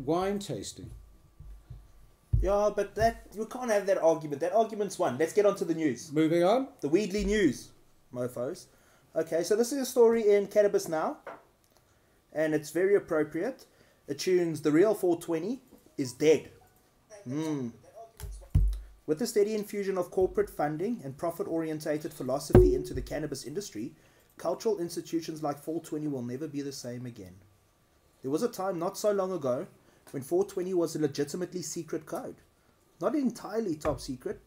wine tasting. Yeah, but we can't have that argument. That argument's won. Let's get on to the news. Moving on. The Weedly News, mofos. Okay, so this is a story in Cannabis Now, and it's very appropriate. It tunes The Real 420 is dead. With the steady infusion of corporate funding and profit-orientated philosophy into the cannabis industry, cultural institutions like 420 will never be the same again. There was a time not so long ago when 420 was a legitimately secret code. Not entirely top secret,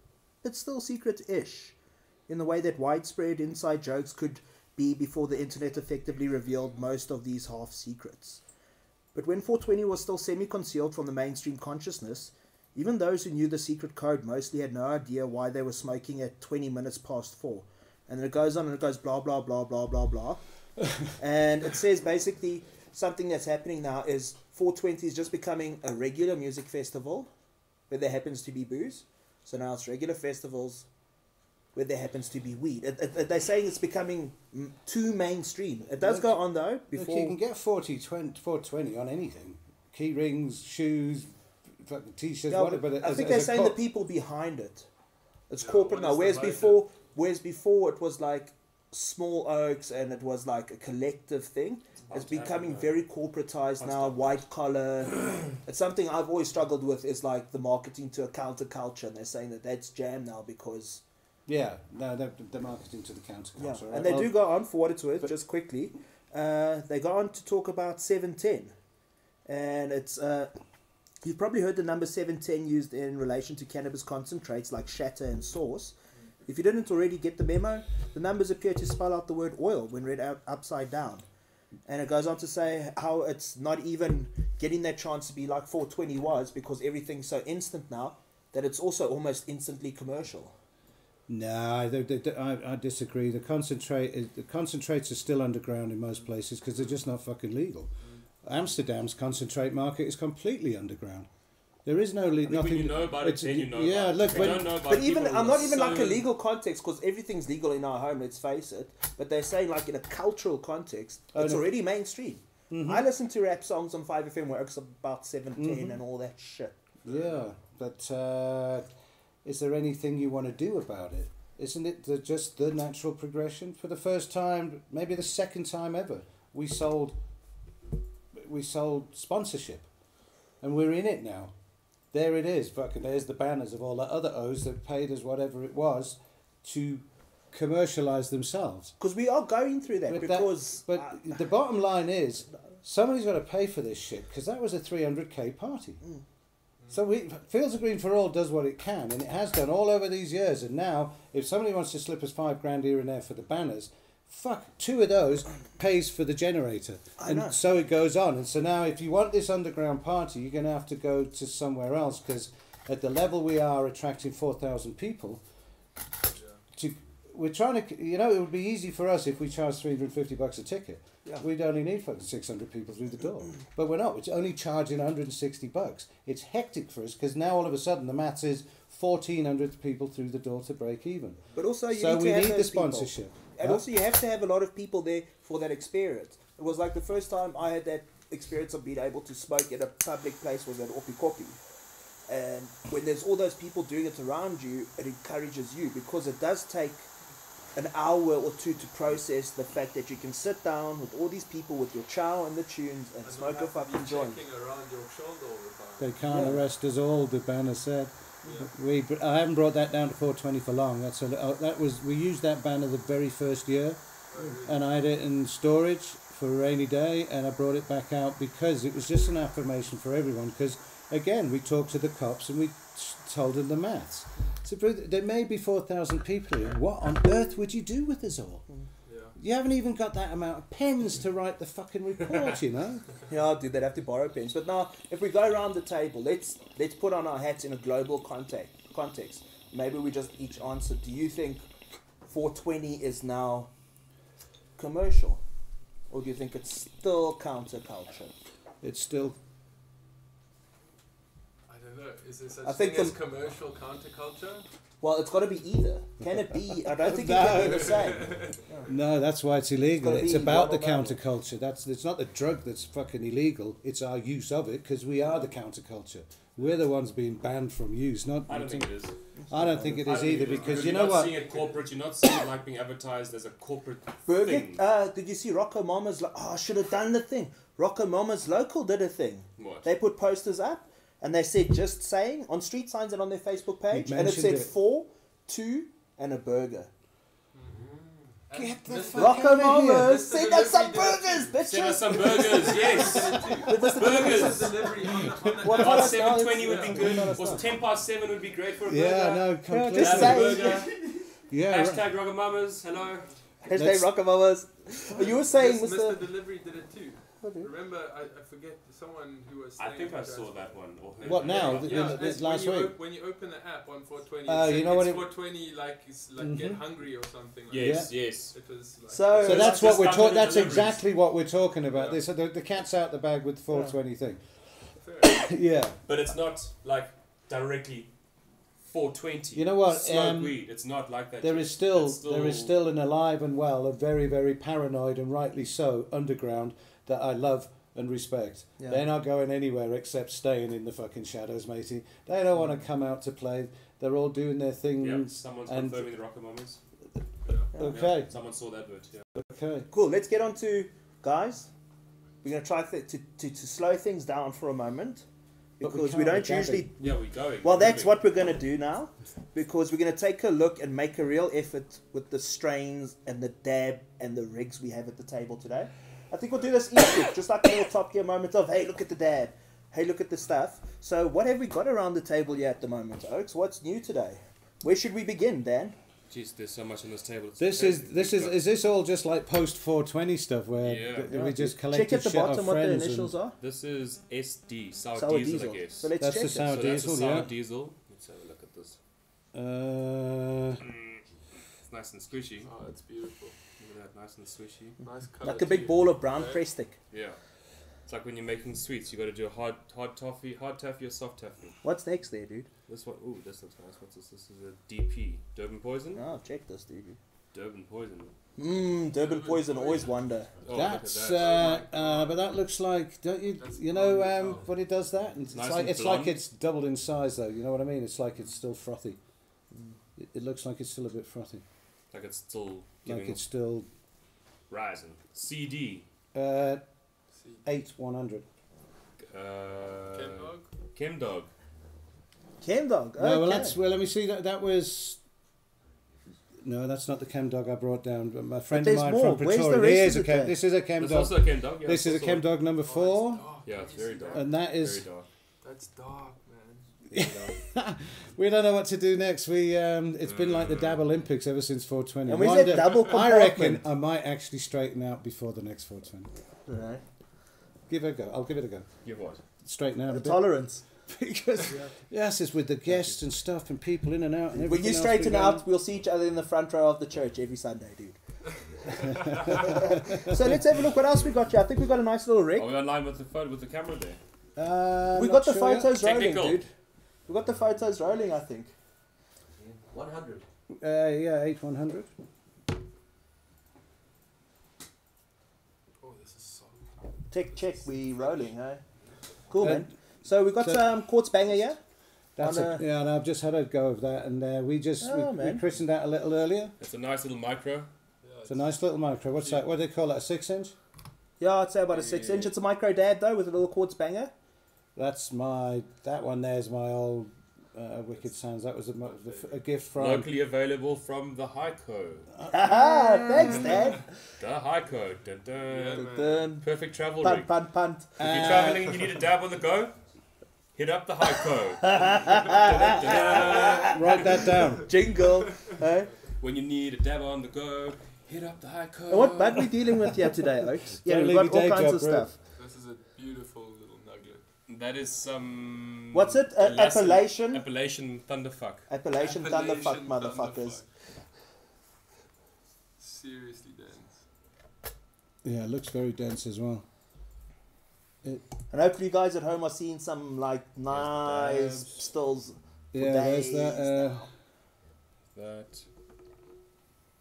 but still secret-ish, in the way that widespread inside jokes could be before the internet effectively revealed most of these half-secrets. But when 420 was still semi-concealed from the mainstream consciousness, even those who knew the secret code mostly had no idea why they were smoking at 20 minutes past 4. And then it goes on and it goes blah, blah, blah, blah, blah, blah. And it says basically something that's happening now is 420 is just becoming a regular music festival where there happens to be booze. So now it's regular festivals where there happens to be weed. They're saying it's becoming too mainstream. It does go on though. Before you can get 420 on anything. Key rings, shoes, fucking t-shirts, whatever. But I think they're saying the people behind it. It's corporate now. Whereas before it was like small oaks and it was like a collective thing. It's becoming very corporatized now, white collar. It's something I've always struggled with is like the marketing to a counterculture, and they're saying that that's jam now because... Yeah, no, they're marketing to the counterculture. Yeah. Right? And they do go on, for what it's worth, just quickly. They go on to talk about 710. And it's... you've probably heard the number 710 used in relation to cannabis concentrates like shatter and source. If you didn't already get the memo, the numbers appear to spell out the word oil when read out upside down. And it goes on to say how it's not even getting that chance to be like 420 was because everything's so instant now that it's also almost instantly commercial. No, I disagree. The concentrates are still underground in most places because they're just not fucking legal. Amsterdam's concentrate market is completely underground. There is no nothing. When you know about it, then you know. Yeah, about look, it. when, Don't know about but it, even people I'm not are even like a so- legal context because everything's legal in our home. Let's face it. But they're saying like in a cultural context, it's already mainstream. I listen to rap songs on 5FM where it's about 710 and all that shit. Yeah, but is there anything you want to do about it? Isn't it just the natural progression? For the first time, maybe the second time ever, we sold sponsorship, and we're in it now. There it is. Fucking there's the banners of all the other O's that paid us whatever it was to commercialise themselves. Because we are going through that. But the bottom line is somebody's got to pay for this shit because that was a 300k party. So Fields of Green for All does what it can, and it has done all over these years. And now, if somebody wants to slip us $5,000 here and there for the banners, fuck, 2 of those pays for the generator. So it goes on. And so now, if you want this underground party, you're going to have to go to somewhere else because at the level we are attracting 4,000 people, we're trying to, it would be easy for us if we charge $350 a ticket. Yeah. We'd only need fucking 600 people through the door. But we're not. It's only charging $160. It's hectic for us because now all of a sudden the maths is 1,400 people through the door to break even. But also we need the sponsorship. And also you have to have a lot of people there for that experience. It was like the first time I had that experience of being able to smoke at a public place was at Opikopi. And when there's all those people doing it around you, it encourages you because it does take an hour or two to process the fact that you can sit down with all these people with your chow and the tunes and smoke a fucking joint. They can't arrest us all, the banner said. Yeah. I haven't brought that down to 420 for long. We used that banner the very first year, and I had it in storage for a rainy day, and I brought it back out because it was just an affirmation for everyone. Because again, we talked to the cops and we told them the maths. So there may be 4,000 people here. What on earth would you do with us all? Yeah. You haven't even got that amount of pens to write the fucking report, Yeah, dude, they'd have to borrow pens. But now, if we go around the table, let's put on our hats in a global context. Maybe we just each answer. Do you think 420 is now commercial? Or do you think it's still counterculture? It's still... I don't know. Is there such I think thing as commercial counterculture? Well, it's got to be either. Can it be? I don't think it can be the same. No, that's why it's illegal. It's It's gotta be about the one or the counterculture. It's not the drug that's fucking illegal. It's our use of it because we are the counterculture. We're the ones being banned from use. Not. I don't think it is. I don't think it is either because you know you're not what? seeing it corporate. You're not seeing it like being advertised as a corporate thing. Did you see Rocco Mama's? I should have done the thing. Rocco Mama's Local did a thing. What? They put posters up and they said just saying on street signs and on their Facebook page, and it said 4, 2, and a burger. Get the fuck Rocco out of here. Mama's, send us some burgers, bitches. Send us some burgers, yes. Burgers. Delivery on What the about Past 7:20 would be good. No, Or 10 past 7 would be great for a burger. Yeah, no, completely. just Have a say- burger. Yeah, Hashtag Rogamamas. Hello. Hashtag Rocco Mama's. You were saying, Mr. Mr. Delivery did it too. Remember, I forget someone who was. I staying think I with us. saw that one. Or heard What it. now? Yeah, This it's last when you week. when you open the app on 420, You know what it's it- 420 like it's like get hungry or something. Like Yes, that. yes. It was like So- So that's Just what we're like talking. the That's deliveries. exactly what we're talking about. Yeah. This the cat's out the bag with the 420 thing. fair. Yeah. But it's not like directly 420. You know what, Smoke weed. It's not like that. There yet. is still It's there is still an alive and well, a very very paranoid and rightly so underground that I love and respect. Yeah. They're not going anywhere except staying in the fucking shadows, matey. They don't want to come out to play. They're all doing their Yeah, things. someone's and- confirming the Rocamamas. Okay, Yeah, someone saw that bit. Yeah. okay. Cool. Let's get on to, guys. We're gonna try to slow things down for a moment But because we can't, don't we're dabbing. usually. Yeah, we're going. Well, We're that's moving. what we're gonna do now, because we're gonna take a look and make a real effort with the strains and the dab and the rigs we have at the table today. I think we'll do this each week, just like a little Top Gear moment of, hey, look at the dab, hey, look at the stuff. So, what have we got around the table here at the moment, Oaks? What's new today? Where should we begin, Dan? Jeez, there's so much on this table. It's This crazy. is this all just like post 420 stuff where Yeah. we just Check collected at the shit off bottom what the friends initials and are. This is SD, sour, Sour diesel, diesel. I guess. So let's That's check the it. sour So that's diesel, a sour yeah. diesel. Let's have a look at this. It's nice and squishy. Oh, it's beautiful. Look at that, nice and squishy. Nice color. Like a big too. ball of brown Okay. press stick. Yeah. It's like when you're making sweets, you got to do a hard toffee or soft toffee. What's next there, dude? This one, ooh, this looks nice. What's this? This is a DP, Durban Poison. Oh, check this, dude. Durban Poison. Durban Poison, always wonder. Oh, that's look at that. but that looks like, don't you That's you know blonde. when it does that, and Nice like and it's like blonde. it's doubled in size though. You know what I mean? It's like it's still frothy. It looks like it's still a bit frothy, Like it's still like giving it's still rising. CD. 8-100. Ken dog. Chemdog. Chemdog. No, well okay. let me see that was. No, that's not the chem dog I brought down. But my friend But of there's mine more. from Where's the Pretoria. rest Here's of a it chem. then? This is a chem There's dog. also a Chemdog. Yeah, This is a also chem dog number 4, Oh, it's dark. Yeah, it's very dark. and that Very is. dark. That's dark, man. We don't know what to do next. It's been like the Dab Olympics ever since 420. And where's that double I reckon compartment? I might actually straighten out before the next 420. Right. Give it a go. I'll give it a go. You what? Straighten out a bit. Tolerance. Because yes, it's with the guests and stuff and people in and out and everything. When you else straighten we go. out, we'll see each other in the front row of the church every Sunday, dude. So let's have a look what else we got here. I think we got a nice little rig. Are we online with the phone with the camera there? We not got the sure yet. photos rolling, Technical. dude. We got the photos rolling, I think. 100. Yeah, 8-100. Oh, this is solid. Check, we rolling, hey? Cool, Uh, man. So we got so- Quartz Banger here. That's On yeah, and I've just had a go of that, and we Oh, we man. christened that a little earlier. It's a nice little micro. Yeah, It's a nice little micro. What's that? What do they call it? A 6-inch? Yeah, I'd say about a 6-inch. It's a micro dad, though, with a little Quartz Banger. That one there's my old Wicked Sounds. That was a gift from. Locally available from the Hyco. Haha, thanks, Dad. The Hyco. Dun, dun. Yeah, man. Dun. Perfect travel Punt, rig. punt, punt. If you're traveling and you need a dab on the go, hit up the Hyco. Write that down. Jingle. Hey? When you need a dab on the go, hit up the Hyco. And what bud we dealing with here today, Oaks? Yeah, Don't we've leave got all your day kinds job, of bro. stuff. This is a beautiful little nugget. That is some... What's it? Appellation? Appellation Thunderfuck. Appellation Thunderfuck, motherfuckers. Seriously dense. Yeah, it looks very dense as well. And hopefully you guys at home are seeing some like nice stills. Yeah, there's that. That.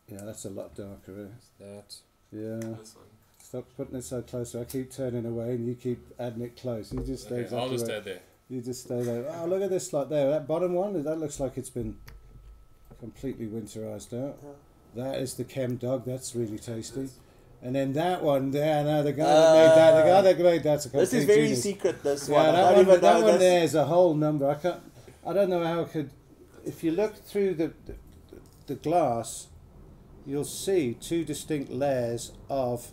Yeah, that's a lot darker. That. Yeah. This one. Stop putting it so close. I keep turning away and you keep adding it close. You just stay exactly I'll just where, stay there. You just stay there. Oh, look at this slot there. That bottom one, that looks like it's been completely winterized out. Yeah. That is the Chem Dog. That's really tasty. And then that one there, now the guy that made that, that's a complete This is very genius. secret, this Yeah, one. that one there is a whole number. I don't know how it could. If you look through the glass, you'll see two distinct layers of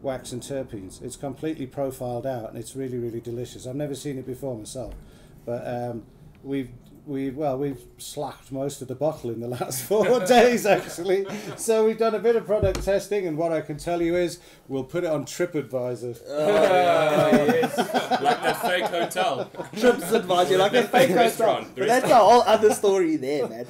wax and terpenes. It's completely profiled out, and it's really, really delicious. I've never seen it before myself, but we've slacked most of the bottle in the last 4 days actually. So we've done a bit of product testing, and what I can tell you is we'll put it on TripAdvisor. Yes. Like that fake hotel. TripAdvisor, like a fake restaurant. But that's a whole other story there, man.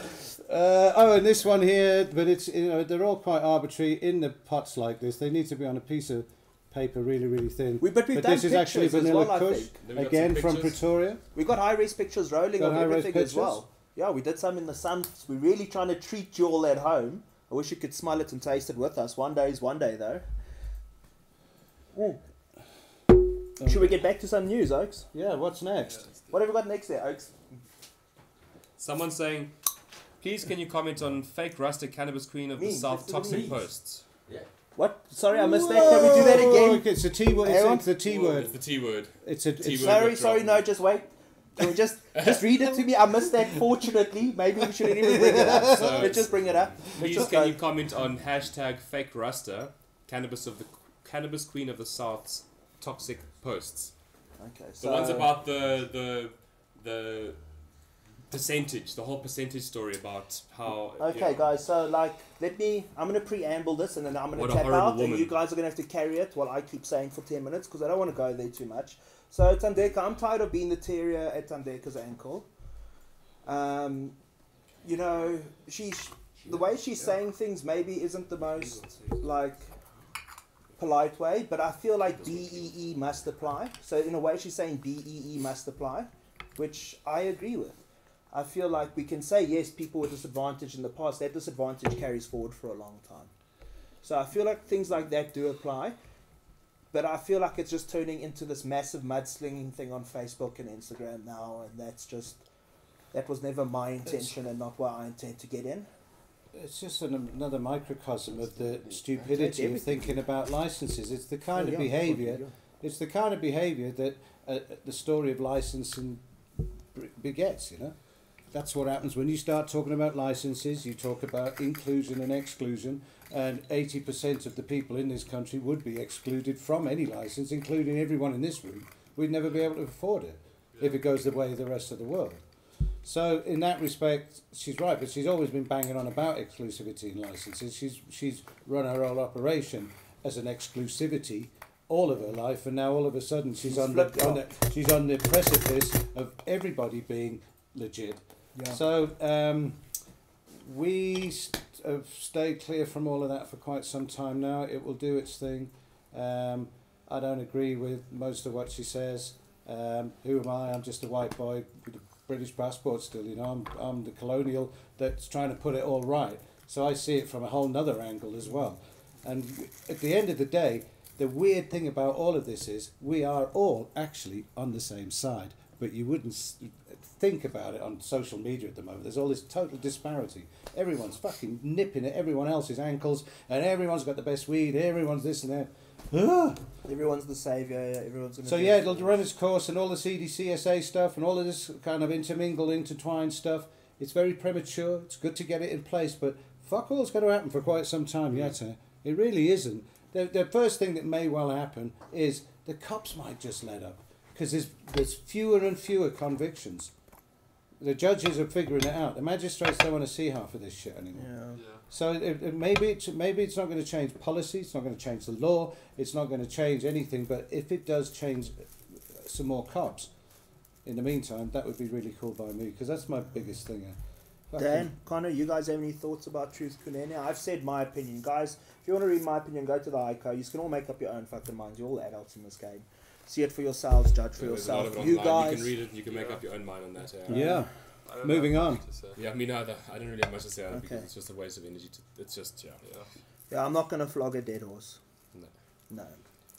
And this one here, but it's, they're all quite arbitrary in the pots like this. They need to be on a piece of paper really, really thin. But this is actually vanilla kush, again from Pretoria. We got high-res pictures rolling of everything as well. Yeah, we did some in the sun. We're really trying to treat you all at home. I wish you could smell it and taste it with us. One day is one day, though. Should we get back to some news, Oaks? Yeah, what's next? What have we got next there, Oaks? Someone saying, please can you comment on fake rustic cannabis queen of the South toxic posts? Yeah. What? Sorry, I missed that. Can we do that again? It's the T word. It's the T word. It's the T word. It's a T word. Sorry, no, just wait. Can we just read it to me? I missed that, fortunately. Maybe we shouldn't even bring it up. So let's just bring it up. Please can you comment on hashtag fake Rasta, cannabis queen of the South's toxic posts. Okay, so the ones about the percentage, the whole percentage story about how. Okay, guys. So I'm gonna preamble this, and then I'm gonna tap out, and you guys are gonna have to carry it while I keep saying for 10 minutes because I don't want to go there too much. So Tandeka, I'm tired of being the terrier at Tandeka's ankle. The way she's saying things maybe isn't the most polite way, but I feel like BEE must apply. So in a way, she's saying BEE must apply, which I agree with. I feel like we can say, yes, people were disadvantaged in the past. That disadvantage carries forward for a long time. So I feel like things like that do apply. But I feel like it's just turning into this massive mudslinging thing on Facebook and Instagram now. And that was never my intention and not what I intend to get in. It's just another microcosm of the stupidity of thinking about licenses. It's the kind of behaviour. It's the kind of behaviour that the story of licensing begets. That's what happens when you start talking about licenses. You talk about inclusion and exclusion, and 80% of the people in this country would be excluded from any license, including everyone in this room. We'd never be able to afford it if it goes the way of the rest of the world. So in that respect, she's right, but she's always been banging on about exclusivity in licenses. She's run her whole operation as an exclusivity all of her life, and now all of a sudden she's on the precipice of everybody being legit. Yeah. So we have stayed clear from all of that for quite some time now. It will do its thing. I don't agree with most of what she says. Who am I? I'm just a white boy with a British passport still. I'm the colonial that's trying to put it all right. So I see it from a whole nother angle as well. And at the end of the day, the weird thing about all of this is we are all actually on the same side, but you wouldn't think about it on social media at the moment. There's all this total disparity. Everyone's fucking nipping at everyone else's ankles, and everyone's got the best weed, everyone's this and that. Everyone's the saviour, everyone's going to... So yeah, it'll run its course, and all the CDCSA stuff and all of this kind of intertwined stuff, it's very premature. It's good to get it in place, but fuck all's going to happen for quite some time yet. It really isn't. The first thing that may well happen is the cops might just let up, because there's fewer and fewer convictions. The judges are figuring it out. The magistrates don't want to see half of this shit anymore. Yeah. So maybe it's not going to change policy. It's not going to change the law. It's not going to change anything. But if it does change some more cops, in the meantime, that would be really cool by me, because that's my biggest thing. Dan, Connor, you guys have any thoughts about Truth Kunene? I've said my opinion. Guys, if you want to read my opinion, go to the ICO. You can all make up your own fucking minds. You're all adults in this game. See it for yourselves, judge for yourself. You guys... You can read it, you can make up your own mind on that. Yeah. Moving on. Yeah, me neither. I don't really have much to say on it because it's just a waste of energy. It's just, Yeah, I'm not going to flog a dead horse. No.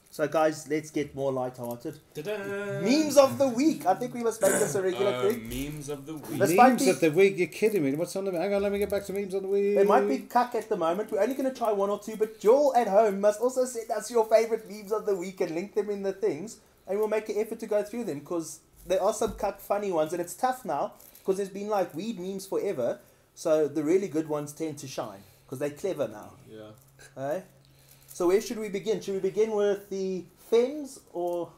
So, guys, let's get more lighthearted. Ta-da! Memes of the week. I think we must make this a regular thing. Memes of the week. Memes of the week? You're kidding me. What's on the... Hang on, let me get back to memes of the week. They might be cuck at the moment. We're only going to try one or two, but you all at home must also send us your favourite memes of the week and link them in the things, and we'll make an effort to go through them, because there are some cuck funny ones, and it's tough now, because there's been like weed memes forever, so the really good ones tend to shine, because they're clever now. Yeah. Alright? So where should we begin? Should we begin with the femmes or...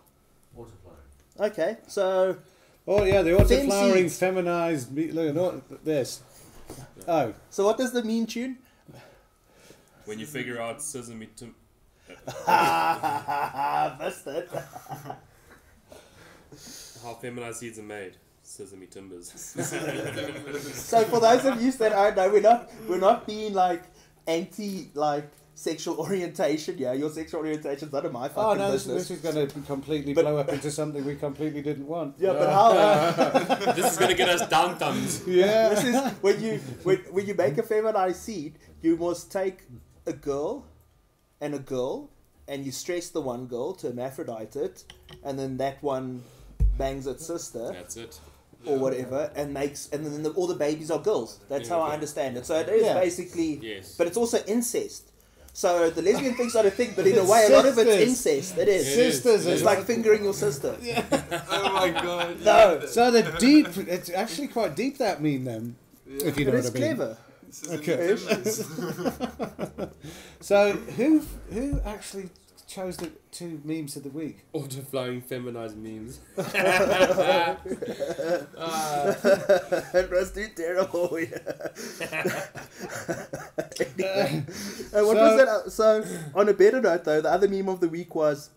Autoflow. Okay, so... Oh yeah, the auto-flowering feminized... Look at this. Oh. So what does the meme tune? When you figure out sesame... Missed it. How feminized seeds are made. Sesame timbers. So for those of you that aren't know, we're not being like anti like sexual orientation. Yeah, your sexual orientation's none of my fucking business. This is going to completely blow up into something we completely didn't want. Yeah, but how? This is going to get us down thumbs. Yeah. This is when you make a feminized seed, you must take a girl, and you stress the one girl to hermaphrodite it, and then that one bangs its sister. That's it. Or whatever, and then all the babies are girls. That's how I understand it. So it is basically, but it's also incest. So the lesbian thing's not a thing, but in a way, a lot of it's incest. It is. Sisters. It's like fingering your sister. Yeah. Oh my god. No. So the deep. It's actually quite deep, that meme then. Yeah. If you know But what it's I mean. clever. Okay. So who actually chose the two memes of the week? Auto-flowing feminized memes. It was too terrible. What was that? So on a better note though, the other meme of the week was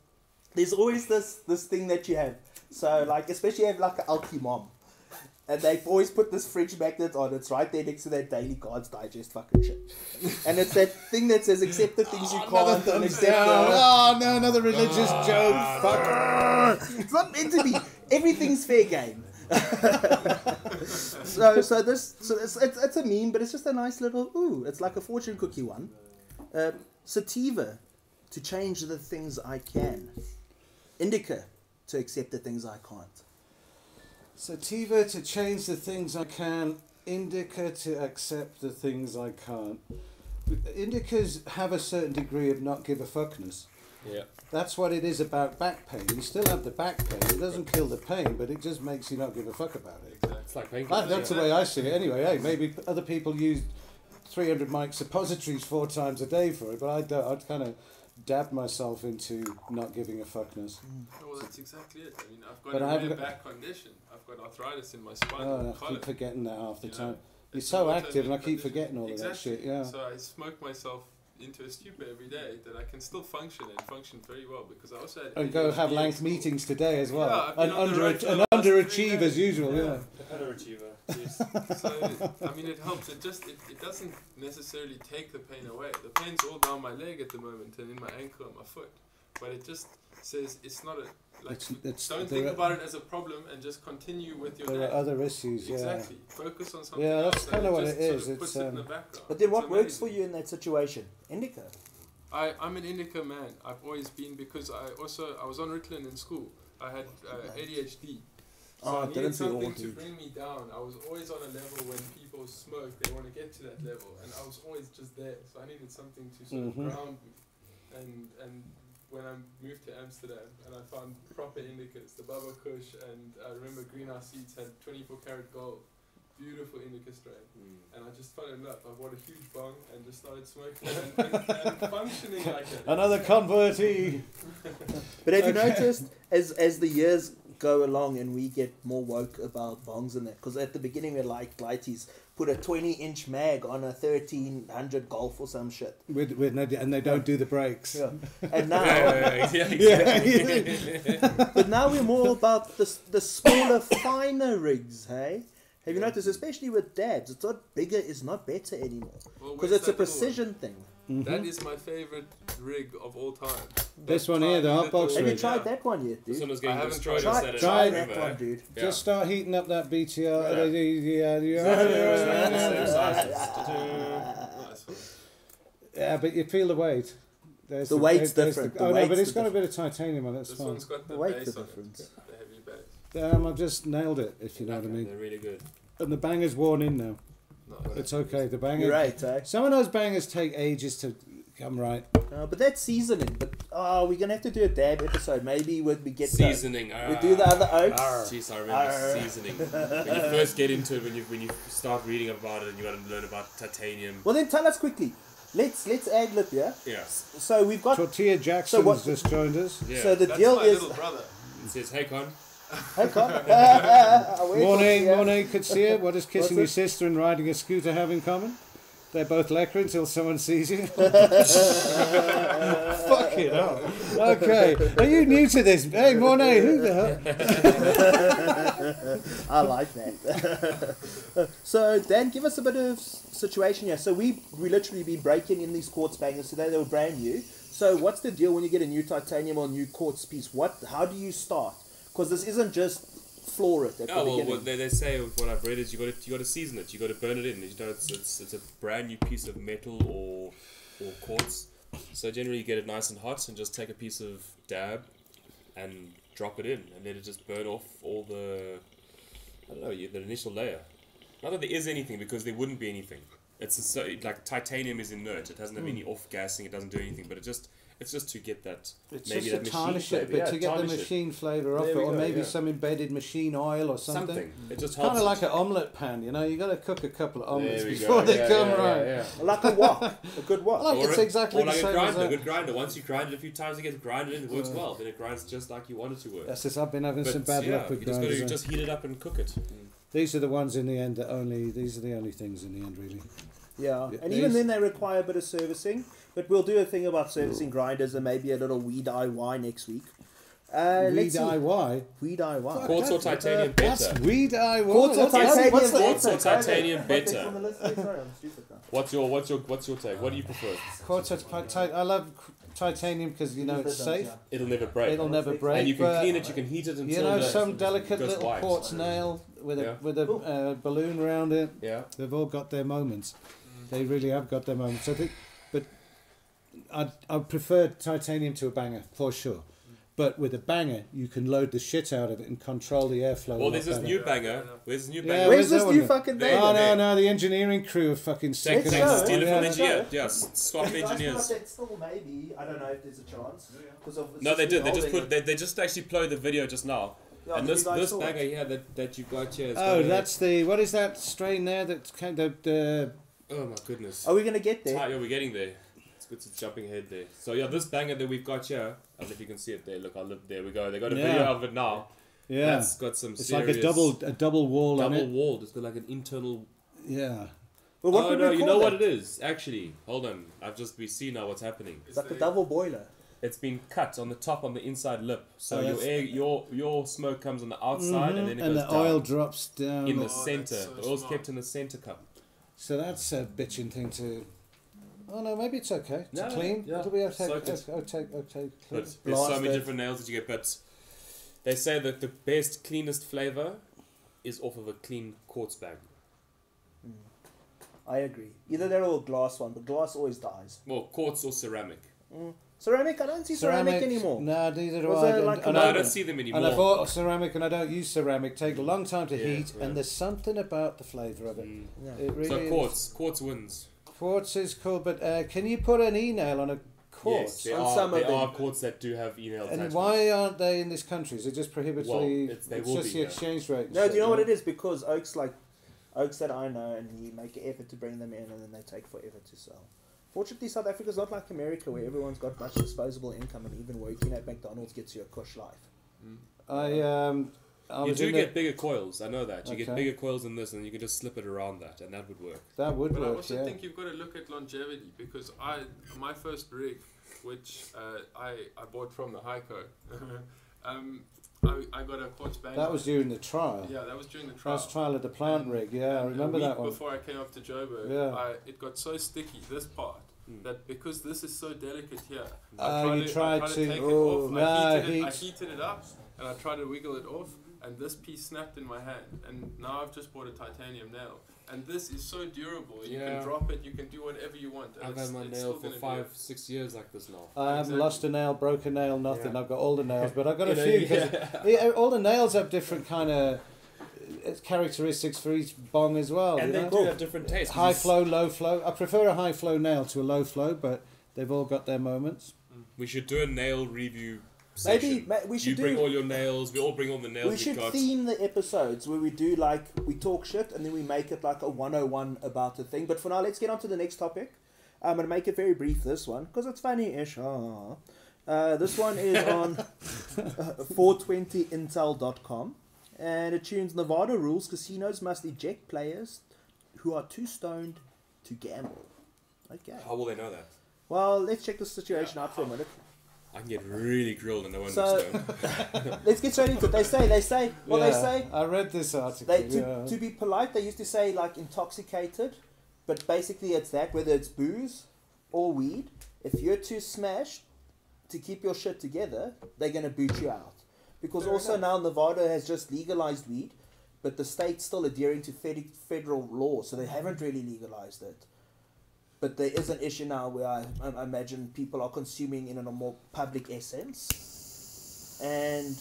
there's always this thing that you have. So like especially you have like an alky mom. And they've always put this fridge magnet on. It's right there next to that Daily Cards Digest fucking shit. And it's that thing that says accept the things you can't and accept the... Oh no, another religious joke. Fuck. It's not meant to be. Everything's fair game. so it's a meme, but it's just a nice little it's like a fortune cookie one. Sativa, to change the things I can. Indica, to accept the things I can't. Sativa, to change the things I can. Indica, to accept the things I can't. Indicas have a certain degree of not give a fuckness. Yeah. That's what it is about back pain. You still have the back pain. It doesn't kill the pain, but it just makes you not give a fuck about it. It's like painkillers. That's the way I see it. Anyway, hey, maybe other people use 300 mic suppositories 4 times a day for it, but I don't. I'd kind of dab myself into not giving a fuckness. Well, that's exactly it. I mean, I've But I got a haven't rare back condition. I've got arthritis in my spine. Oh, and I collar. keep forgetting that half the You know, time. You're it's so an active, and I autoimmune keep condition. forgetting all of that shit. Yeah. So I smoke myself into a stupor every day that I can still function and function very well because I also had And go have ADHD lank at school. meetings today as well. Yeah, I've been and on the road for the last underachieve 3 as usual. Yeah. Underachiever. Yes. So I mean, it helps. It doesn't necessarily take the pain away. The pain's all down my leg at the moment and in my ankle and my foot, but it just says it's not a like. Don't think about it as a problem and just continue with your There day. are other issues. Yeah. Exactly. Focus on something. Yeah, that's else and kinda what just it is. Sort of It's, puts it in the background. But then It's what works for amazing. you in that situation? Indica. I'm an indica man. I've always been because I was on Ritalin in school. I had ADHD. So Oh, I I needed didn't see all, something to dude. bring me down. I was always on a level when people smoke, they want to get to that level, and I was always just there. So I needed something to sort of ground me. And when I moved to Amsterdam, and I found proper indicas, the Baba Kush, and I remember Greenhouse Seeds had 24 karat gold. Beautiful indica strain, and I just fell in love. I bought a huge bong and just started smoking and functioning like that. Another convertee. But have you noticed as the years go along and we get more woke about bongs and that? Because at the beginning we're like lighties, put a 20-inch mag on a 1300 Golf or some shit. And they don't do the brakes. Yeah. And now, Exactly. but now we're more about the smaller, finer rigs, hey? Have you noticed, especially with dabs, it's not bigger is not better anymore. Well, Because where's it's a that little precision thing. one? That is my favorite rig of all time. This That one here, the tiny HotBox little- Have you rig. tried that one yet, This dude? one was I getting haven't destroyed tried on it. Saturday. Try night, that remember? one, dude. Yeah. Just start heating up that BTR. Nice one. Yeah, but you feel the weight. There's The weight's there's different. Oh The no, but weight's it's the got a bit of titanium on it. It's This fine. one's got the The weight's bass the on it, difference. the heavy bass. I've just nailed it, if you know what I mean. They're really good. And the banger's worn in now. Nice. It's okay. The banger. You're right, eh? Some of those bangers take ages to come right. But that's seasoning. But we're gonna have to do a dab episode. Maybe when we get Seasoning. we do the other oats. Jeez, I remember seasoning. When you first get into it, when you start reading about it, and you got to learn about titanium. Well, then tell us quickly. Let's ad lib, yeah. Yeah. So we've got. Tortilla Jackson's what- just joined us. Yeah. So the That's deal my is. little brother. It says, "Hey, Con." Hey, Con. Morning, could see it. What does kissing your What's sister and riding a scooter have in common? They're both lekker until someone sees you. Fuck it up. Okay. Are you new to this? Hey, Monet, who the hell? I like that. So Dan, give us a bit of situation here. So we literally been breaking in these quartz bangers today. They were brand new. So what's the deal when you get a new titanium or new quartz piece? How do you start? Because this isn't just floor it at the Oh well, beginning. what they say, what I've read is you got to season it. You got to burn it in. You know, it's a brand new piece of metal or quartz. So generally, you get it nice and hot, and just take a piece of dab and drop it in, and let it just burn off all the the initial layer. Not that there is anything, because there wouldn't be anything. It's like titanium is inert. It doesn't have any off gassing. It doesn't do anything. But it's just to get that. It's maybe just that to machine tarnish it, flavor. but Yeah, to get the tarnish it. machine flavour off There it, we or go, maybe yeah. some embedded machine oil or something. It just helps. Kind of like an omelette pan, you know. You got to cook a couple of omelettes There we before go. they Yeah, come yeah, right. yeah, yeah. Like a wok, a good wok. Like it's exactly or like the a same as grinder, a that. good grinder. Once you grind it a few times, it gets grinded in, it works well. Then it grinds just like you want it to work. That's just, I've been having But some bad yeah, luck with you just got grinders. to just heat it up and cook it. These are the ones in the end these are the only things in the end, really. Yeah, Yeah, and even these- then they require a bit of servicing. But we'll do a thing about servicing grinders and maybe a little weed DIY next week. Let's see. DIY? Weed DIY. Fuck. Quartz or titanium That's better? weed DIY. Quartz or That's- titanium what's that? Quartz or better? titanium What next better? on the list? Sorry, I'm stupid now. What's your take? What do you prefer? Quartz or I love titanium because, you know, it's safe. It'll never break. It'll never break. And you can but, clean it. You can heat it until you know, the, some delicate goes little white. quartz nail with Yeah. a balloon around it. Yeah. They've all got their moments. They really have got their moments. I think, but I prefer titanium to a banger for sure. But with a banger, you can load the shit out of it and control the airflow. Well, a there's lot this better. new banger. There's this new Yeah, banger. Where's this that one new then? fucking There. band? Oh no, the engineering crew are fucking sick. Take of show. it. steal it from Yeah. the engineer. Yes, swap Guys, engineers. but still maybe. I don't know if there's a chance. No, they did. They just put. They just actually played the video just now. Yeah, And you this guys saw banger it. here that you got here. Is Oh, gonna- that's the what is that strain there? That's kind of Oh my goodness. Are we gonna get there? Yeah, we're getting there. It's jumping ahead there. So yeah, this banger that we've got here. I don't know if you can see it there. Look, there we go. They got a video of it now. yeah. That's got some It's serious like a double wall on double it. walled. It's got like an internal. Yeah. Well, what Oh would no, we you call know that? what it is? Actually, hold on. We see now what's happening. It's like a double boiler. It's been cut on the top on the inside lip. So Oh, your that's- air, your smoke comes on the outside and then it and goes the oil down drops down. in the Oh, center. that's so The oil's smart. kept in the center cup. So that's a bitching thing to. Oh no, maybe it's okay. No, to clean. yeah. It'll be okay. Soak it. Okay. But Clean. there's so Blast many it. different nails that you get. But they say that the best, cleanest flavor is off of a clean quartz bag. I agree. Either that or a glass one, but glass always dies. Well, quartz or ceramic. Ceramic, I don't see ceramic anymore. No, neither do Was I. there like and No, I I don't see them and I anymore. bought ceramic and I don't use ceramic. Take a long time to Yeah, heat, yeah. and there's something about the flavour of it. Yeah. It really So is. quartz wins. Quartz is cool, but can you put an e-nail on a quartz? Yes, On some of there them. are quartz that do have e-nail And attachments. why aren't they in this country? Is it just prohibitively? Well, they it's will just be, the yeah. exchange rate. and No, do shit, you know what it is? Because Oaks that I know, and he make an effort to bring them in, and then they take forever to sell. Fortunately, South Africa's not like America, where everyone's got much disposable income, and even working at McDonald's gets you a cush life. I You was do in get bigger coils, I know that. You get Okay. bigger coils in this, and you can just slip it around that, and that would work. that would But I work. also Yeah. think you've got to look at longevity, because my first rig, which I bought from the Heiko, I got a quartz bang. That was during the trial. Yeah, that was during the trial. That was trial of the plant rig. Yeah, I remember that one. Before I came up to Joburg, it got so sticky, this part, that because this is so delicate here, I tried to take it off. I heated it up, and I tried to wiggle it off, and this piece snapped in my hand. And now I've just bought a titanium nail. And this is so durable. You can drop it, you can do whatever you want. I've had my nail for 5-6 years like this now. I haven't lost a nail, broke a nail, nothing. I've got all the nails, but I've got a few. Cause all the nails have different kind of characteristics for each bong as well. And they do have different tastes. High flow, low flow. I prefer a high flow nail to a low flow, but they've all got their moments. We should do a nail review. Maybe we should bring all your nails. We all bring all the nails. We should theme the episodes where we do we talk shit and then we make it like a 101 about the thing. But for now, let's get on to the next topic. I'm gonna make it very brief. This one because it's funny-ish. This one is on 420intel.com, and it tunes Nevada rules casinos must eject players who are too stoned to gamble. Okay. How will they know that? Well, let's check the situation out for a minute. I can get really grilled and no one knows. Let's get straight into it. They say. I read this article. To be polite, they used to say like intoxicated, but basically it's that, whether it's booze or weed. If you're too smashed to keep your shit together, they're going to boot you out. Because now Nevada has just legalized weed, but the state's still adhering to federal law, so they haven't really legalized it. But there is an issue now where I imagine people are consuming in a more public essence. And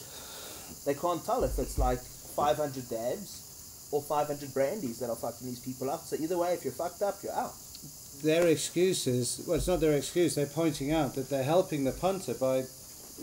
they can't tell if it's like 500 dabs or 500 brandies that are fucking these people up. So either way, if you're fucked up, you're out. Their excuse is, well, it's not their excuse. They're pointing out that they're helping the punter by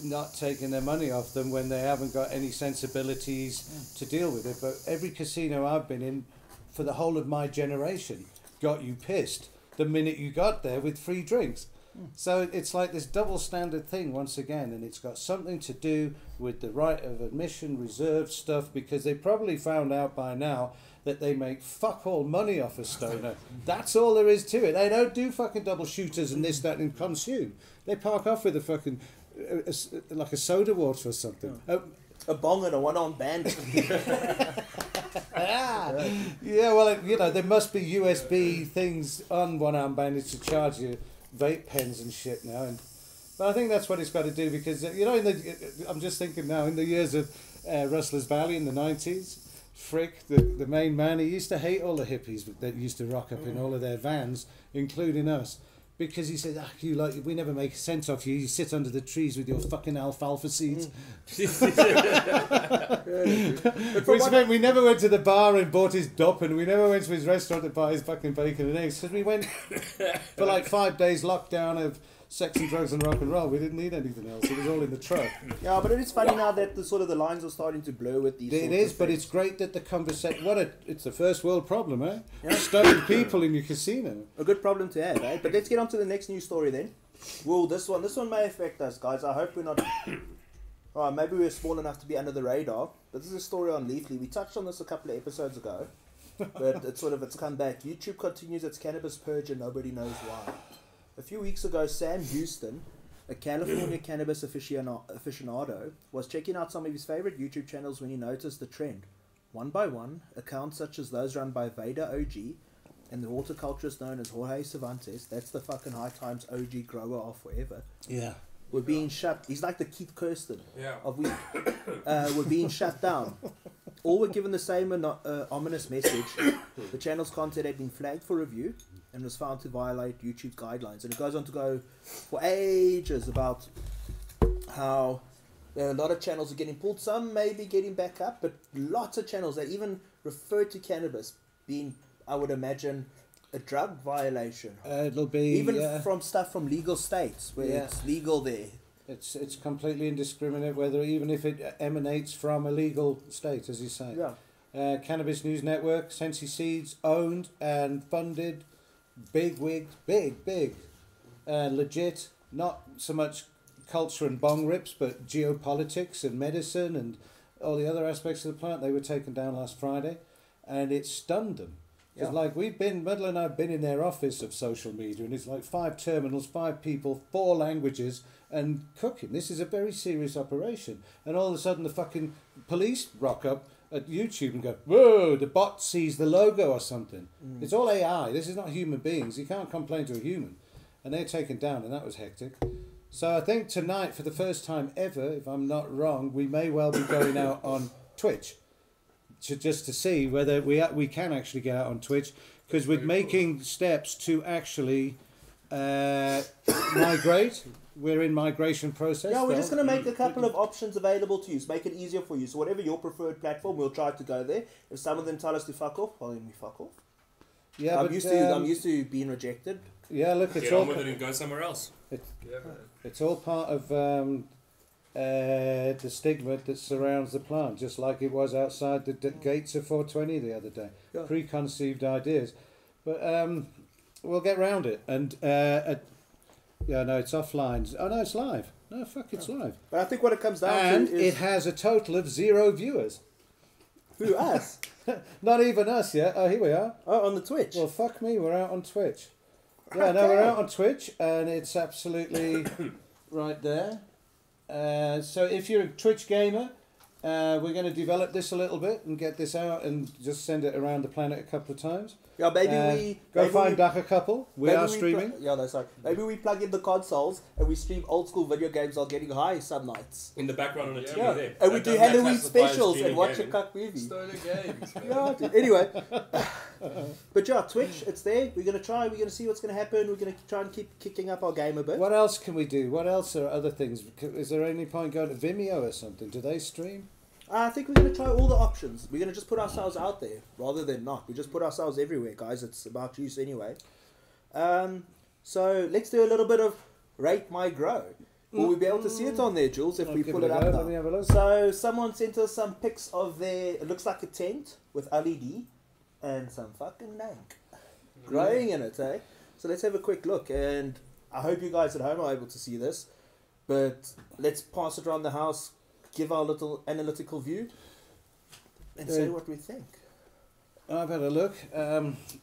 not taking their money off them when they haven't got any sensibilities to deal with it. But every casino I've been in for the whole of my generation got you pissed the minute you got there with free drinks. So it's like this double standard thing once again, and it's got something to do with the right of admission, reserved stuff, because they probably found out by now that they make fuck all money off a stoner. That's all there is to it. They don't do fucking double shooters and this, that, and consume. They park off with a fucking, like a soda water or something. A bong and a one-armed bandit. Yeah, well, there must be USB things on one-arm bandits to charge you vape pens and shit now. But I think that's what it's got to do because, I'm just thinking now, in the years of Rustler's Valley in the 90s, Frick, the main man, he used to hate all the hippies that used to rock up in all of their vans, including us. Because he said, we never make sense of you. You sit under the trees with your fucking alfalfa seeds. Which meant we never went to the bar and bought his dop, and we never went to his restaurant to buy his fucking bacon and eggs. Because we went for like 5 days lockdown of sex and drugs and rock and roll. We didn't need anything else. It was all in the truck. Yeah, but it is funny now that the lines are starting to blur with these. It is, but it's great that the conversation. It's a first world problem, eh? Yeah. Stunning people in your casino. A good problem to have, eh? But let's get on to the next news story then. Well, this one may affect us, guys. I hope we're not. Alright, maybe we're small enough to be under the radar. But this is a story on Leafly. We touched on this a couple of episodes ago, but it's come back. YouTube continues its cannabis purge, and nobody knows why. A few weeks ago, Sam Houston, a California cannabis aficionado, was checking out some of his favorite YouTube channels when he noticed the trend. One by one, accounts such as those run by Vader OG and the horticulturist known as Jorge Cervantes, that's the fucking High Times OG grower of forever, were being shut. He's like the Keith Kirsten of weed. Were being shut down. All were given the same ominous message. The channel's content had been flagged for review and was found to violate YouTube's guidelines. And it goes on to go for ages about how a lot of channels are getting pulled. Some may be getting back up, but lots of channels that even refer to cannabis being, I would imagine, a drug violation. It'll be even from stuff from legal states where it's legal there. It's completely indiscriminate, whether even if it emanates from a legal state, as you say. Yeah. Cannabis News Network, Sensi Seeds, owned and funded, big, legit. Not so much culture and bong rips, but geopolitics and medicine and all the other aspects of the plant. They were taken down last Friday, and it stunned them. Because like Muddle and I've been in their office of social media, and it's like 5 terminals, 5 people, 4 languages, and cooking. This is a very serious operation. And all of a sudden the fucking police rock up at YouTube and go, whoa, the bot sees the logo or something. It's all AI. This is not human beings. You can't complain to a human. And they're taken down, and that was hectic. So I think tonight, for the first time ever, if I'm not wrong, we may well be going out on Twitch. Just to see whether we can actually get out on Twitch, because we're making steps to actually migrate. We're in migration process. Yeah, we're just going to make a couple of options available to you, so make it easier for you. So whatever your preferred platform, we'll try to go there. If some of them tell us to fuck off, well then we fuck off. Yeah, I'm used to being rejected. Yeah, look, it's get all on with it and go somewhere else. It's all part of the stigma that surrounds the plant, just like it was outside the gates of 420 the other day. Yeah. Preconceived ideas. But we'll get round it. And, yeah, no, it's offline. Oh, no, it's live. No, fuck, it's live. But I think what it comes down and to is... it has a total of 0 viewers. Who, us? Not even us yet. Oh, here we are. Oh, on the Twitch. Well, fuck me, we're out on Twitch. Yeah, no, we're out on Twitch, and it's absolutely right there. So if you're a Twitch gamer, we're going to develop this a little bit and get this out and just send it around the planet a couple of times. Yeah, maybe go find Duck a couple. We are streaming. Maybe we plug in the consoles and we stream old school video games while getting high some nights. In the background on a TV there. And we do Halloween specials and watch a cuck movie. Stoner games, man. Yeah, dude. Anyway. But yeah, Twitch, it's there. We're going to see what's going to happen. We're going to try and keep kicking up our game a bit. What else can we do? What else are other things? Is there any point going to Vimeo or something? Do they stream? I think we're going to try all the options. We're going to just put ourselves out there rather than not. We just put ourselves everywhere, guys. It's about use anyway. So let's do a little bit of Rate My Grow. Will we be able to see it on there, Jules, if we pull it up now? Let me have a look. So someone sent us some pics of it looks like a tent with LED and some fucking lank growing in it, eh? So let's have a quick look. And I hope you guys at home are able to see this. But let's pass it around the house, give our little analytical view, and say what we think. I've had a look.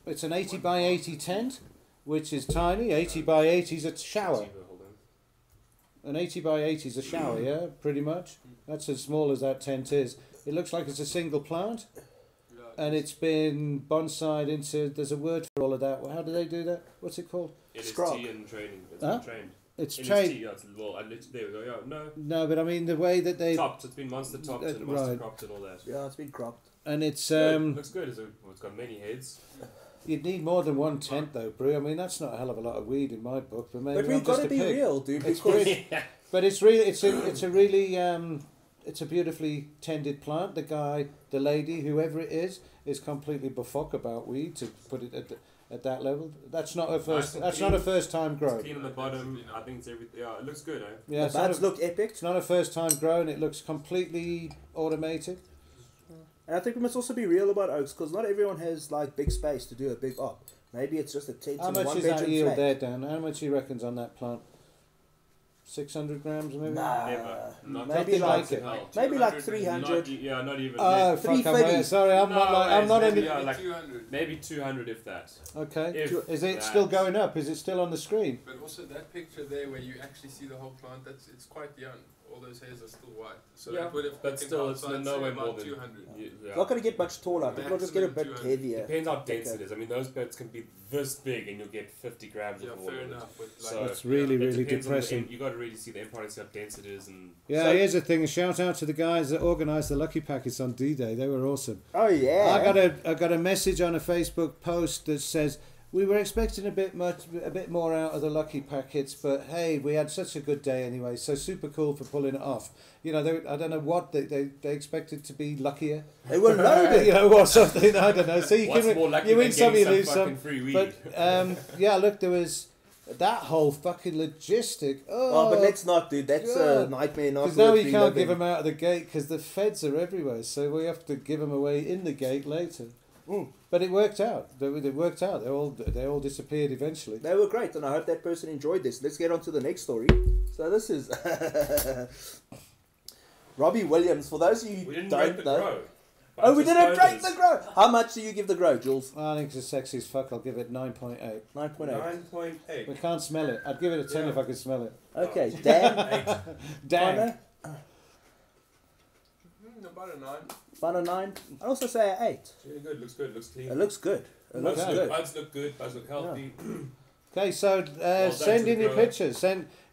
It's an 80 by 80 tent, which is tiny. 80 by 80 is a shower. An 80 by 80 is a shower, yeah, pretty much. That's as small as that tent is. It looks like it's a single plant, and it's been bonsaied into... There's a word for all of that. How do they do that? What's it called? LST and training. It's been trained. It's trained. Yeah, well, there we go. Yeah, no, but I mean the way that they topped. It's been monster topped and monster cropped and all that. Yeah, it's been cropped. And it's looks good. It's got many heads. You'd need more than one tent though, Brew. I mean that's not a hell of a lot of weed in my book, but maybe. But we've got to be real, dude. It's but it's really it's a really it's a beautifully tended plant. The lady, whoever it is completely befuck about weed, to put it at that level. That's not a first. That's not a first time grow. It's clean on the bottom. I think it's everything. Yeah, it looks good, eh? Yeah, the buds look epic. It's not a first time grow, and it looks completely automated. And I think we must also be real about oaks, because not everyone has like big space to do a big op. Maybe it's just a tent. How much is that yield there, Dan? How much he reckons on that plant? 600 grams, maybe. Nah, never. Maybe like 300. Not even. Oh, fuck! I'm not in. Like 200. Maybe 200 if that. Okay. Is it still going up? Is it still on the screen? But also that picture there, where you actually see the whole plant, it's quite young. All those hairs are still white. So yeah, but still, it's nowhere more than 200. It's not going to get much taller. I think it'll just get a bit heavier. Depends how dense it is. I mean, those beds can be this big, and you'll get 50 grams of water. Fair enough. So it's really depressing. You got to really see the empire and see how dense it is. And yeah, here's the thing. A shout out to the guys that organised the Lucky Packets on D-Day. They were awesome. Oh yeah. I got a message on a Facebook post that says, we were expecting a bit more out of the Lucky Packets, but hey, we had such a good day anyway. So super cool for pulling it off. You know, I don't know what they expected to be luckier. They were loaded, you know, or something. I don't know. So you you win some, you lose some. Free weed. But yeah, look, there was that whole fucking logistic. Oh, but let's not, dude. That's a nightmare. Because now you can't give them out of the gate because the feds are everywhere. So we have to give them away in the gate later. But it worked out. They worked out. They all disappeared eventually. They were great, and I hope that person enjoyed this. Let's get on to the next story. So this is Robbie Williams. For those of you who don't know, Oh, we Bunch didn't of break stoners. the grow. How much do you give the grow, Jules? I think it's sexy as fuck. I'll give it 9.8. 9.8. 9.8. We can't smell it. I'd give it a 10 if I could smell it. Okay, Dan. 8. Damn. About a 9. About a 9. I'd also say an 8. Really good. Looks good. Looks clean. It looks good. It looks Okay. good. Buds look good. Buds look healthy. Okay, so done send to in the your grower. pictures.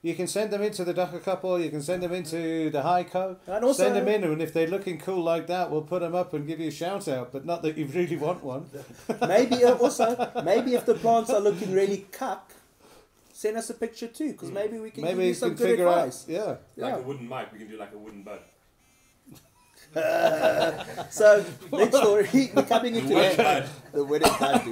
You can send them into the Ducker Couple, you can send them into the Highco. And also, Send them in, and if they're looking cool like that, we'll put them up and give you a shout out. But not that you really want one. maybe if the plants are looking really cuck, send us a picture too, because maybe we can give you some good figure advice. out. Yeah. Like a wooden mic, we can do like a wooden bud. So next story, we're coming into Wooden bud. the wedding bud,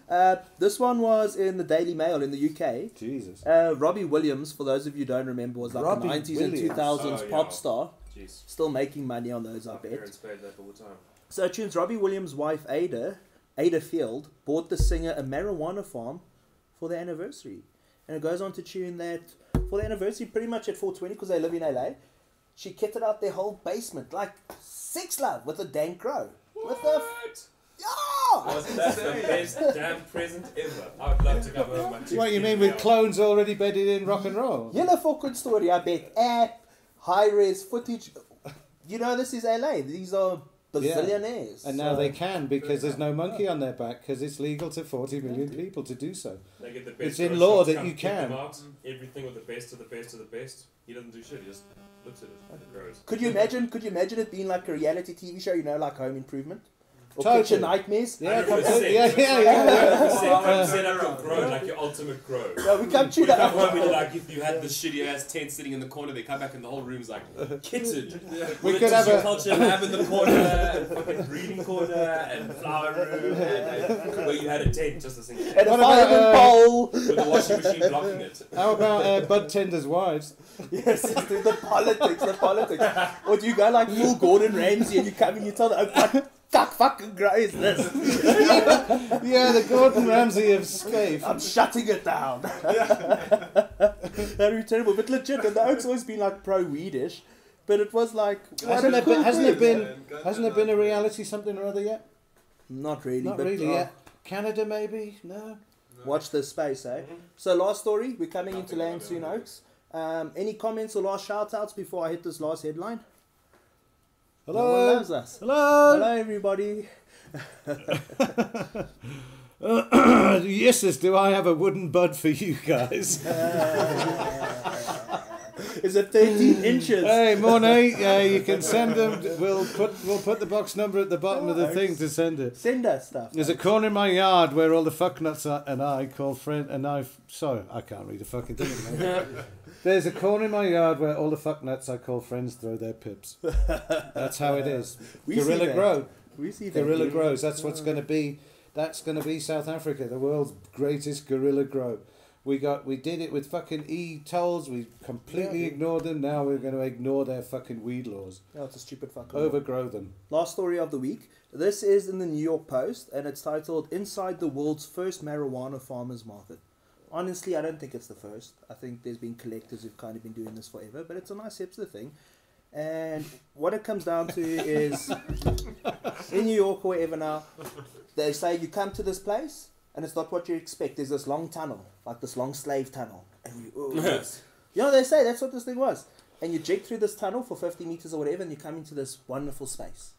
dude. This one was in the Daily Mail in the UK. Jesus. Robbie Williams, for those of you who don't remember, was like Robbie a 90s Williams. and 2000s Oh, yeah. pop star. Jeez. Still making money on those, I My bet. parents paid that all the time. So it tunes Robbie Williams' wife Ada Field bought the singer a marijuana farm for their anniversary. And it goes on to tune that for the anniversary, pretty much at 420, because they live in LA, she kitted out their whole basement, like Six Love, with a dank grow. With a... Yeah! That's the best damn present ever. I would love to come home with my What you mean with clones already bedded in rock and roll? Yellow for good story, I bet. App, high-res footage. You know, this is LA. These are bazillionaires. And now they can, because there's no monkey on their back, because it's legal to 40 million people to do so. They get the best It's in grow law shops, that come you pick can. them out, everything with the best of the best of the best. He doesn't do shit. He just looks at it and grows. Could you imagine it being like a reality TV show, you know, like Home Improvement? Or Totally. Kitchen Nightmares? Yeah, 100%. completely. Yeah. Come set up your grow, like your ultimate grow. Yeah, we come to You come that. home and you're like, if you had this shitty ass tent sitting in the corner, they come back and the whole room's like kitted. We With could a have tissue a- culture lab in the corner, and fucking breeding corner, and flower room, and where you had a tent, just a single tent. And a What about, fireman pole. With a washing machine blocking it. How about bud tenders' wives? Yes, the politics. Or do you go like full Gordon Ramsay and you come and you tell them, oh, what fucking grow is this? Yeah, the Gordon Ramsay of Scaife. I'm shutting it down. That'd be terrible, but legit. And the Oak's always been like pro-weedish, but it was like, Hasn't there been a reality something or other yet? not really. Not but, really yet. Canada maybe? No. Watch this space, eh? So last story, we're coming into land soon, Oaks. Any comments or last shout-outs before I hit this last headline? No one Hello? loves us. Hello? Hello, everybody. Yes, sis, do I have a wooden bud for you guys? Is it 13 inches? Hey, morning. Yeah, you can send them. We'll put the box number at the bottom of the thing to send it. Send us stuff. There's a corner in my yard where all the fucknuts and I call friend and I. Sorry, I can't read a fucking thing. Mate. There's a corner in my yard where all the fucknuts I call friends throw their pips. That's how it is. We see Guerrilla that. grow. We see that. Guerrilla grows. That's what's going to be. That's going to be South Africa, the world's greatest guerrilla grow. We did it with fucking e-tolls. We completely ignored them. Now we're going to ignore their fucking weed laws. Oh, it's a stupid fucking law. Overgrow them. Last story of the week. This is in the New York Post, and it's titled "Inside the World's First Marijuana Farmers Market." Honestly, I don't think it's the first. I think there's been collectors who've kind of been doing this forever, but it's a nice hipster thing. And what it comes down to is, in New York or wherever now, they say you come to this place, and it's not what you expect. There's this long tunnel, like this long slave tunnel. And you know, they say that's what this thing was. And you jig through this tunnel for 50 meters or whatever, and you come into this wonderful space.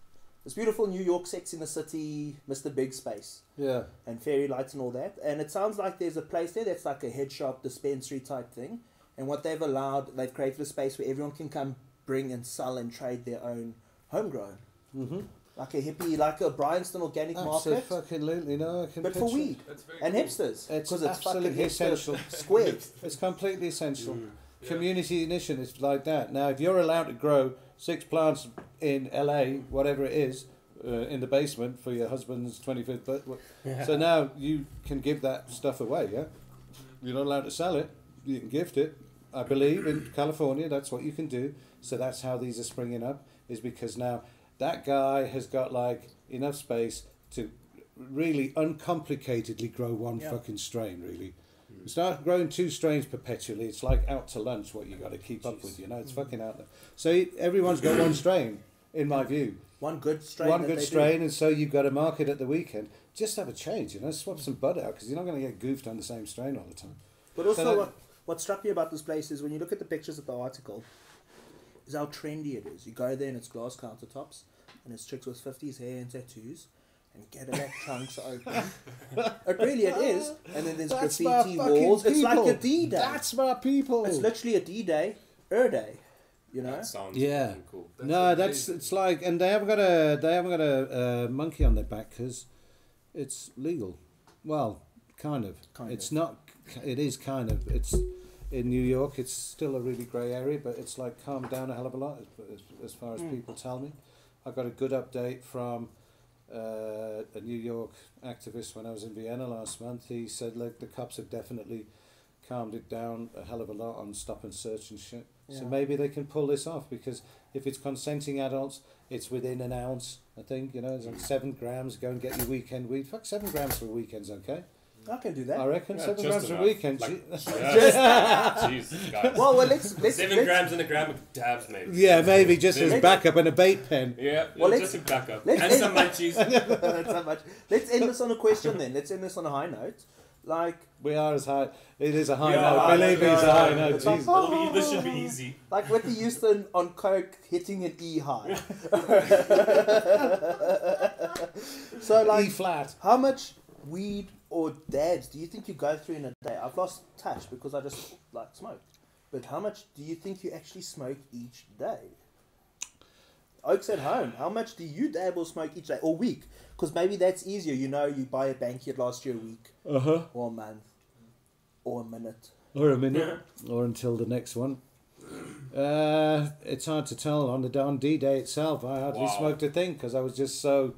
This beautiful New York Sex in the City, Mr. Big space. Yeah. And fairy lights and all that. And it sounds like there's a place there that's like a head shop dispensary type thing. And what they've allowed, they've created a space where everyone can come bring and sell and trade their own homegrown. Mm-hmm. Like a hippie, like a Bryanston organic market. Absolutely, no, I can But for picture. weed. That's very And cool. hipsters. It's Because it's fucking absolutely hipster essential. squared. It's completely essential. Yeah. Community initiatives like that. Now, if you're allowed to grow 6 plants in LA, whatever it is, in the basement for your husband's 25th birthday, so now you can give that stuff away, yeah? You're not allowed to sell it. You can gift it. I believe in California that's what you can do. So that's how these are springing up, is because now that guy has got like enough space to really uncomplicatedly grow one fucking strain, really. You start growing 2 strains perpetually, it's like out to lunch what you got to keep up with, you know, it's fucking out there. So everyone's got one strain, in my view. One good strain. One good strain, and so you've got a market at the weekend. Just have a change, you know, swap some bud out because you're not going to get goofed on the same strain all the time. But also, what struck me about this place is when you look at the pictures of the article, is how trendy it is. You go there and it's glass countertops, and it's chicks with 50s hair and tattoos, and Cadillac trunks open. It is. And then there's graffiti walls. It's like a D-Day. That's my people. It's literally a D-Day, Day. You know? That sounds cool. It's like, and they haven't got a monkey on their back because it's legal. Well, kind of. It's not. It is kind of. It's in New York. It's still a really grey area, but it's like calmed down a hell of a lot as far as people tell me. I got a good update from a New York activist when I was in Vienna last month. He said, look, the cops have definitely calmed it down a hell of a lot on stop and search and shit. Yeah. So maybe they can pull this off because if it's consenting adults, it's within an ounce, I think. You know, it's like 7 grams, go and get your weekend weed. Fuck, 7 grams for a weekend's okay. I can do that. I reckon 7 grams for a weekend. Jesus, guys. Well, let's 7 grams and a gram of dabs, maybe. Yeah, maybe just as backup and a bait pen. Yeah, just a backup. And some munchies. Let's end this on a question then. Let's end this on a high note. Like we are as high. It is a high note. Believe me, it's a high note. Jesus. This should be easy. Like Whitney Houston on coke hitting an E high. So like E flat. How much weed or dabs do you think you go through in a day? I've lost touch because I just like smoked. But how much do you think you actually smoke each day? Oaks at home, how much do you dab or smoke each day or week? Because maybe that's easier. You know, you buy a bank, it lasts you a week or a month or a minute. Or a minute or until the next one. It's hard to tell on D-Day itself. I hardly smoked a thing because I was just so...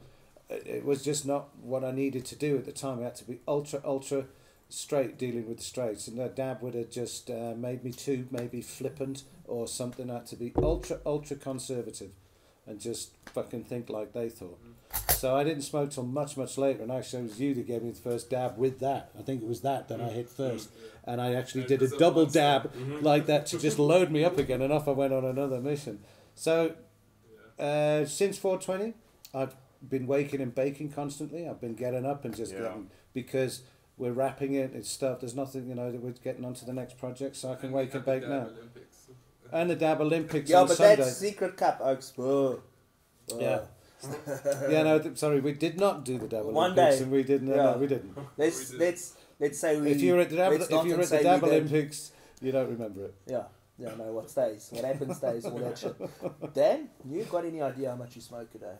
It was just not what I needed to do at the time. I had to be ultra straight dealing with the straights. And a dab would have just made me too maybe flippant or something. I had to be ultra conservative and just fucking think like they thought. So I didn't smoke till much later, and actually it was you that gave me the first dab with that. I think it was that I hit first. And I actually did a double dab like that to just load me up again, and off I went on another mission. So since 420, I've been waking and baking constantly. I've been getting up and just getting, because we're wrapping it, it's stuff, there's nothing, that we're getting on to the next project, so I can wake and bake now. And the Dab Olympics on Sunday. But that's Secret Cup, Oaks. Yeah. Sorry, we did not do the Dab One Olympics, day. and we didn't. No, we didn't. Let's say we. If you were at the Dab Olympics, you don't remember it. Yeah, no, what stays, what happens stays, all that shit. Dan, you got any idea how much you smoke a day?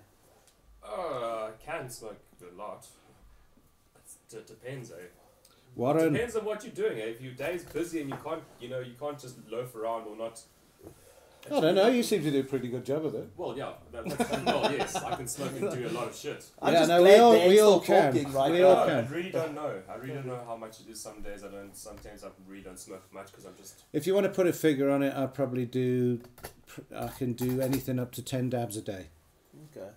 I can smoke a lot. It depends, Warren. It depends on what you're doing. If your day's busy and you can't just loaf around or not. I don't know. You seem to do a pretty good job of it. Well, yeah. Yes, I can smoke and do a lot of shit. We all can. I really don't know. I really don't know how much it is. Some days I don't. Sometimes I really don't smoke much because I'm just. If you want to put a figure on it, I can do anything up to 10 dabs a day. Okay.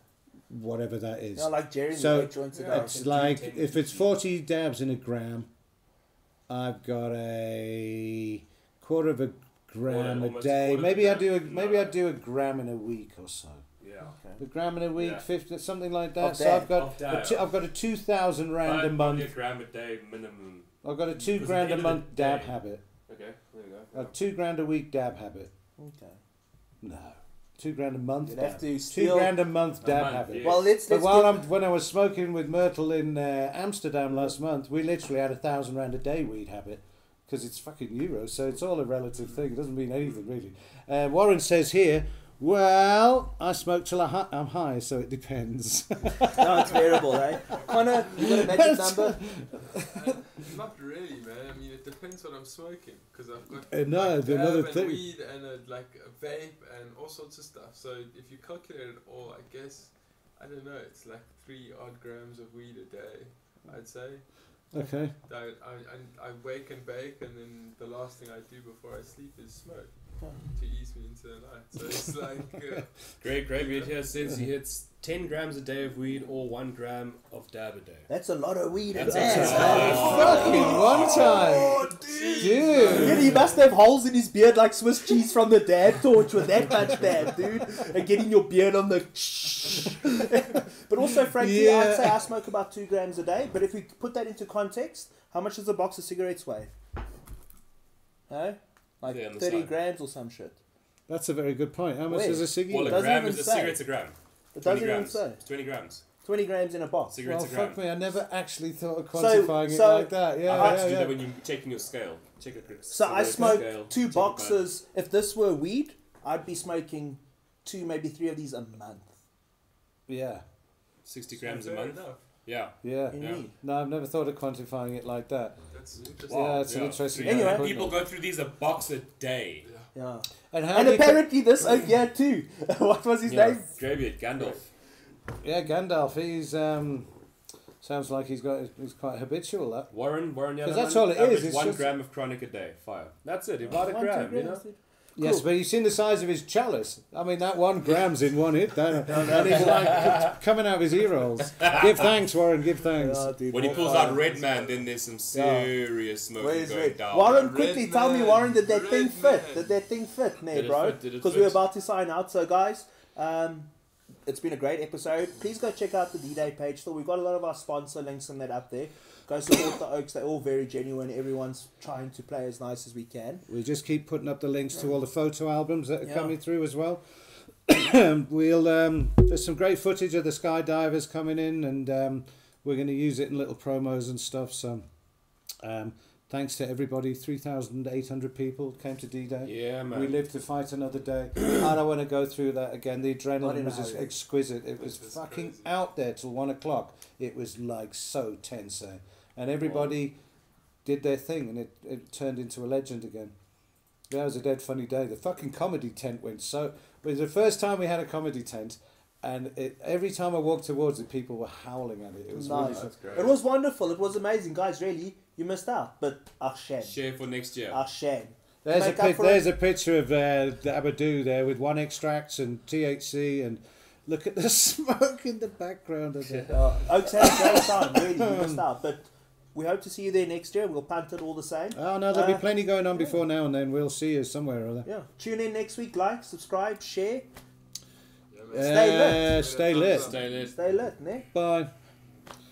Whatever that is. Yeah, like Jerry. So it's like if it's 40 dabs in a gram, I've got a quarter of a gram a day. Maybe I do a gram in a week or so. Yeah. Okay. A gram in a week, 50, something like that. So I've got a 2,000 rand a month. A gram a day minimum. I've got a $2,000 a month dab habit. Okay, there you go. A $2,000 a week dab habit. Okay. No. $2,000 a month. You'd have to steal $2,000 a month dab habit. Yes. Well, when I was smoking with Myrtle in Amsterdam last month, we literally had R1,000 a day weed habit. Because it's fucking euros, so it's all a relative thing. It doesn't mean anything, really. Warren says here, well, I smoke till I'm high, so it depends. No, it's variable, eh? Connor, you got a magic number? Not really, man. I mean, it depends what I'm smoking. Because I've got another thing. Weed and a vape and all sorts of stuff. So if you calculate it all, I guess, I don't know, it's like 3 odd grams of weed a day, I'd say. Okay. I wake and bake, and then the last thing I do before I sleep is smoke. to ease me into the night. So it's like... Greg here says he hits 10 grams a day of weed or 1 gram of dab a day. That's a lot of weed. That's Fucking one time. Dude. Yeah, he must have holes in his beard like Swiss cheese from the dab torch with that much dab, dude. And getting your beard on the... But also, frankly, I'd say I smoke about 2 grams a day. But if we put that into context, how much does a box of cigarettes weigh? Like 30 grams or some shit. That's a very good point. How much is a ciggy? Well, a gram is a cigarette's a gram. It doesn't even say. It's 20 grams. 20 grams in a box. Cigarettes Well, a gram. fuck me, I never actually thought of quantifying it like that. I Yeah, have to do yeah. that when you're checking your scale. Check it. So I smoke 2 boxes. If this were weed, I'd be smoking 2, maybe 3 of these a month. Yeah. 60 grams a month. Yeah. Weed. No, I've never thought of quantifying it like that. That's interesting. Yeah, it's an interesting. Anyway, people go through these a box a day. Yeah. And apparently this oak here too. What was his name? Greybeard, Gandalf. Yeah, Gandalf. He's sounds like he's quite habitual. That Warren, because that's all it is. It's 1 just gram of chronic a day. Fire. That's it. About a gram, you know. Yes, Cool. but you've seen the size of his chalice. I mean, that 1 gram's in one hit. And he's like coming out of his ear holes. Give thanks, Warren. Give thanks. When he pulls out Red Man, then there's some serious smoke going down. Warren, quickly tell me, Warren, did that thing fit? Did that thing fit, Did it bro? fit? Did it Because fit? we're about to sign out. So, guys, it's been a great episode. Please go check out the D-Day page. So we've got a lot of our sponsor links and that up there. Go support the Oaks. They're all very genuine. Everyone's trying to play as nice as we can. We just keep putting up the links to all the photo albums that are coming through as well. There's some great footage of the skydivers coming in, and we're going to use it in little promos and stuff. So thanks to everybody. 3,800 people came to D-Day. Yeah, man. We lived to fight another day. I don't want to go through that again. The adrenaline was exquisite. It was fucking out there till 1 o'clock. It was like so tense, eh? And everybody did their thing, and it turned into a legend again. That was a dead funny day. The fucking comedy tent went so... It was the first time we had a comedy tent, and every time I walked towards it, people were howling at it. It was nice. really It was wonderful. It was amazing. Guys, really, you missed out. But, shame. Share for next year. Shame. There's a picture of the Abadoo there with 1 extracts and THC, and look at the smoke in the background of it. Oaks had a great time, really. You missed out. But we hope to see you there next year. We'll punt it all the same. Oh, no, there'll be plenty going on before now and then. We'll see you somewhere or other. Yeah. Tune in next week. Like, subscribe, share. Yeah, man. Stay lit. Stay lit. Stay lit, ne? Bye.